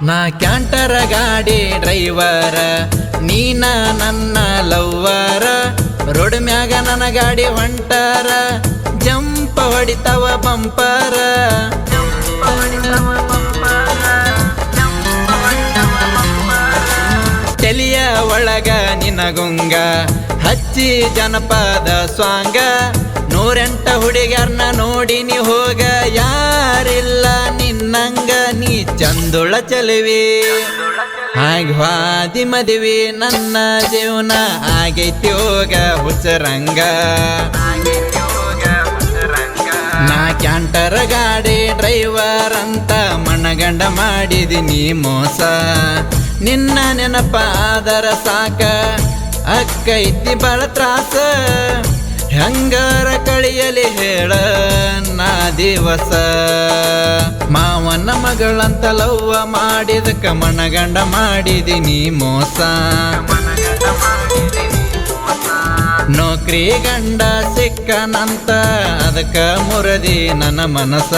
ನಾ ಕ್ಯಾಂಟರ ಗಾಡಿ ಡ್ರೈವರ, ನೀನ ನನ್ನ ಲವ್ವರ. ರೋಡ್ ಮ್ಯಾಗ ನನ್ನ ಗಾಡಿ ಹೊಂಟಾರ, ಜಂಪ ಹೊಡಿತವ ಬಂಪರ. ತಲಿಯ ಒಳಗ ನಿನಗುಂಗ ಹಚ್ಚಿ ಜನಪದ ಸ್ವಾಂಗ. 108 ಹುಡುಗ್ಯಾರ್ನ ನೋಡಿನಿ ಹೋಗ, ಯಾರಿಲ್ಲ ನಿನ್ನಂಗ. ನೀ ಚಂದುಳ ಚಲುವಿ ಹಾದಿ ಮದುವೆ, ನನ್ನ ಜೀವನ ಆಗೈತಿ ಹೋಗ ಹುಚ್ಚರಂಗ. ನಾ ಕ್ಯಾಂಟರ ಗಾಡಿ ಡ್ರೈವರ್ ಅಂತ ಮನಗಂಡ ಮಾಡಿದಿನಿ ಮೋಸ. ನಿನ್ನ ನೆನಪಾದರ ಸಾಕ ಅಕ್ಕೈತಿ ಬಳ ತ್ರಾಸ. ಹೆಂಗಾರ ಕಳಿಯಲಿ ಹೇಳ ನಾ ದಿವಸ. ಮಾವನ ಮಗಳಂತ ಲವ್ವ ಮಾಡಿದಕ ಮನಗಂಡ ಮಾಡಿದಿನಿ ಮೋಸ. ನೌಕರಿ ಗಂಡ ಸಿಕ್ಕನಂತ ಅದಕ್ಕ ಮುರದಿ ನನ್ನ ಮನಸ.